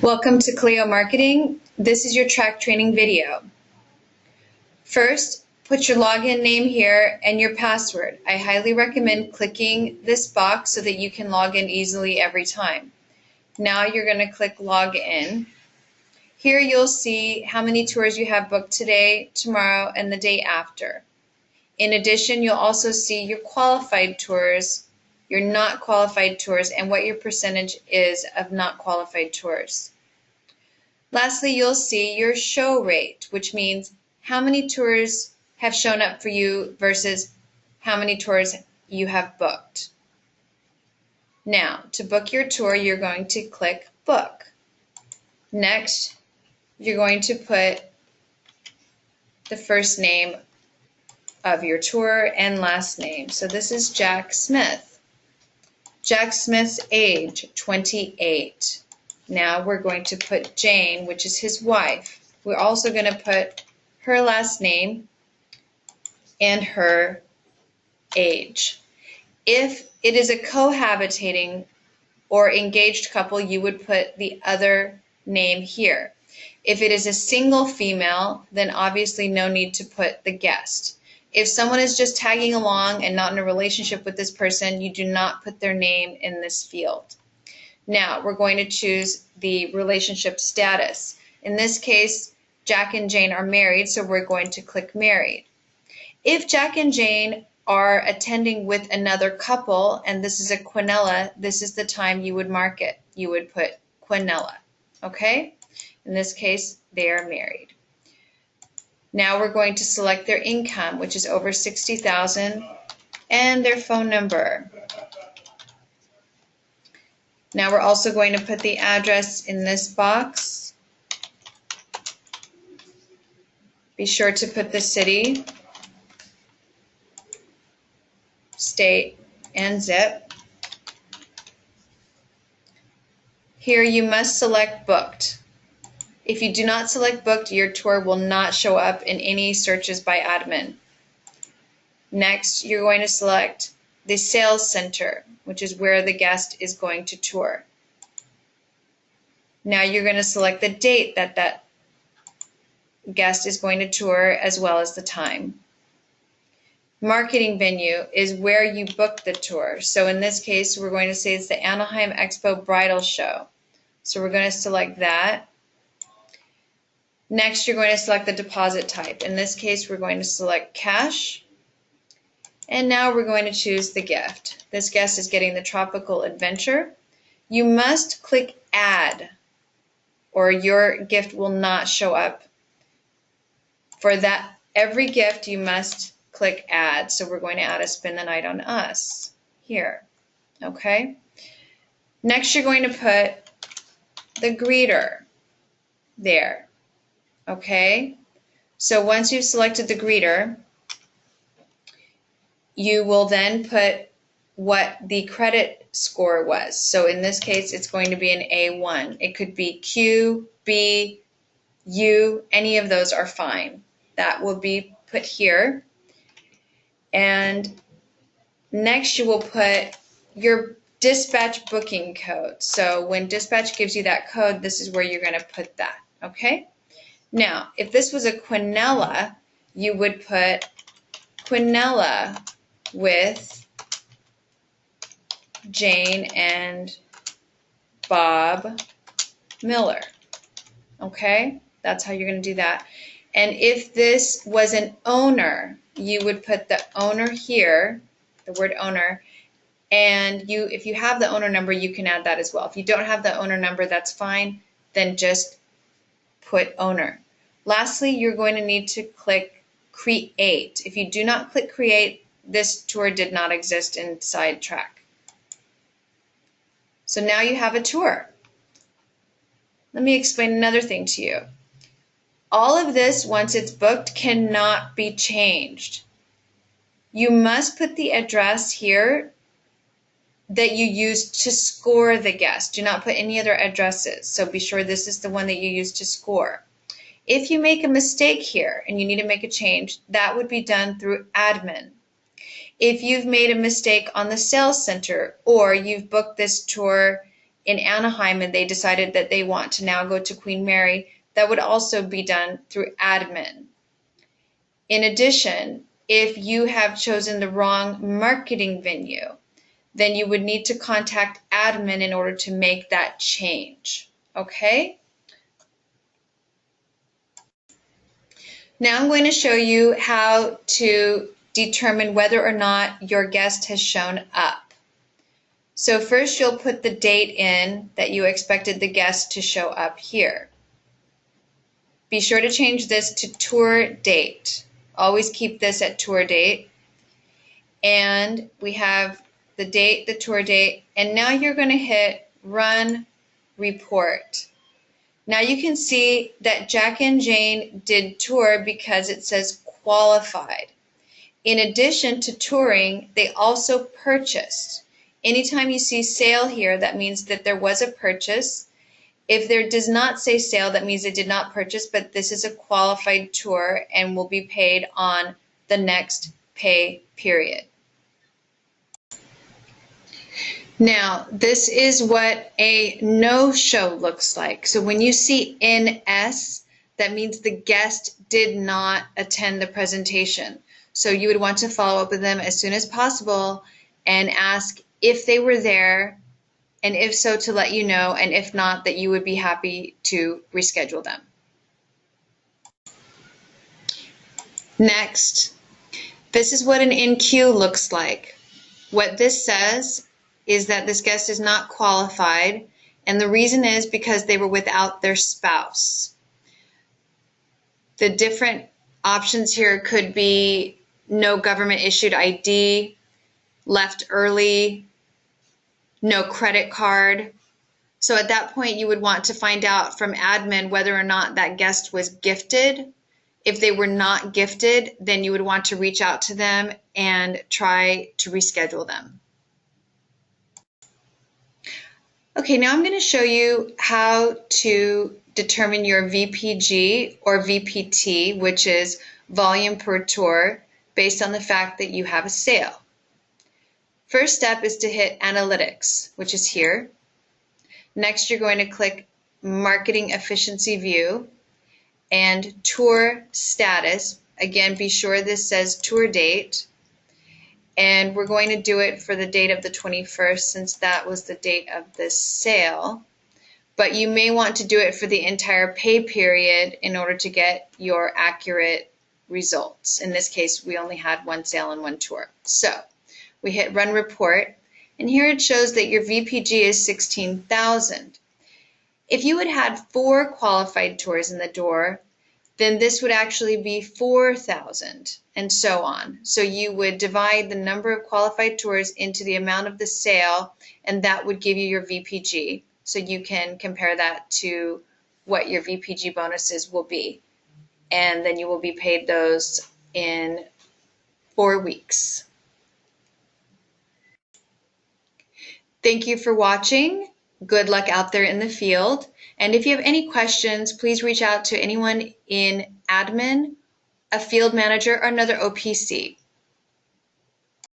Welcome to Kaleo Marketing. This is your track training video. First, put your login name here and your password. I highly recommend clicking this box so that you can log in easily every time. Now you're going to click Login. Here you'll see how many tours you have booked today, tomorrow, and the day after. In addition, you'll also see your qualified tours, your not qualified tours, and what your percentage is of not qualified tours. Lastly, you'll see your show rate, which means how many tours have shown up for you versus how many tours you have booked. Now, to book your tour, you're going to click Book. Next, you're going to put the first name of your tour and last name. So this is Jack Smith. Jack Smith's age, 28. Now we're going to put Jane, which is his wife. We're also going to put her last name and her age. If it is a cohabitating or engaged couple, you would put the other name here. If it is a single female, then obviously no need to put the guest. If someone is just tagging along and not in a relationship with this person, you do not put their name in this field. Now we're going to choose the relationship status. In this case, Jack and Jane are married, so we're going to click Married. If Jack and Jane are attending with another couple, and this is a quinella, this is the time you would mark it. You would put quinella, okay? In this case, they are married. Now we're going to select their income, which is over $60,000, and their phone number. Now we're also going to put the address in this box. Be sure to put the city, state, and zip. Here you must select Booked. If you do not select Booked, your tour will not show up in any searches by admin. Next, you're going to select the sales center, which is where the guest is going to tour. Now you're going to select the date that that guest is going to tour as well as the time. Marketing venue is where you book the tour. So in this case, we're going to say it's the Anaheim Expo Bridal Show. So we're going to select that. Next, you're going to select the deposit type. In this case, we're going to select cash. And now we're going to choose the gift. This guest is getting the Tropical Adventure. You must click Add, or your gift will not show up. For that, every gift you must click Add. So we're going to add a Spend the Night on Us here. Okay? Next, you're going to put the greeter there. Okay, so once you've selected the greeter, you will then put what the credit score was. So in this case, it's going to be an A1. It could be Q, B, U, any of those are fine. That will be put here. And next you will put your dispatch booking code. So when dispatch gives you that code, this is where you're going to put that, okay? Now, if this was a quinella, you would put quinella with Jane and Bob Miller. Okay? That's how you're going to do that. And if this was an owner, you would put the owner here, the word owner, and if you have the owner number, you can add that as well. If you don't have the owner number, that's fine. Then just put owner. Lastly, you're going to need to click Create. If you do not click Create, this tour did not exist in Sidetrack. So now you have a tour. Let me explain another thing to you. All of this, once it's booked, cannot be changed. You must put the address here that you use to score the guest. Do not put any other addresses. So be sure this is the one that you use to score. If you make a mistake here and you need to make a change, that would be done through admin. If you've made a mistake on the sales center or you've booked this tour in Anaheim and they decided that they want to now go to Queen Mary, that would also be done through admin. In addition, if you have chosen the wrong marketing venue, then you would need to contact admin in order to make that change. Okay? Now I'm going to show you how to determine whether or not your guest has shown up. So first you'll put the date in that you expected the guest to show up here. Be sure to change this to tour date. Always keep this at tour date. And we have the date, the tour date, and now you're going to hit Run Report. Now you can see that Jack and Jane did tour because it says qualified. In addition to touring, they also purchased. Anytime you see sale here, that means that there was a purchase. If there does not say sale, that means they did not purchase, but this is a qualified tour and will be paid on the next pay period. Now, this is what a no-show looks like. So when you see NS, that means the guest did not attend the presentation. So you would want to follow up with them as soon as possible and ask if they were there, and if so, to let you know, and if not, that you would be happy to reschedule them. Next, this is what an NQ looks like. What this says is that this guest is not qualified, and the reason is because they were without their spouse. The different options here could be no government issued ID, left early, no credit card. So at that point, you would want to find out from admin whether or not that guest was gifted. If they were not gifted, then you would want to reach out to them and try to reschedule them. Okay, now I'm going to show you how to determine your VPG or VPT, which is volume per tour, based on the fact that you have a sale. First step is to hit Analytics, which is here. Next, you're going to click Marketing Efficiency View and Tour Status. Again, be sure this says tour date. And we're going to do it for the date of the 21st since that was the date of this sale. But you may want to do it for the entire pay period in order to get your accurate results. In this case, we only had one sale and one tour. So we hit Run Report, and here it shows that your VPG is 16,000. If you had had 4 qualified tours in the door, then this would actually be 4,000, and so on. So you would divide the number of qualified tours into the amount of the sale, and that would give you your VPG. So you can compare that to what your VPG bonuses will be. And then you will be paid those in 4 weeks. Thank you for watching. Good luck out there in the field. And if you have any questions, please reach out to anyone in admin, a field manager, or another OPC.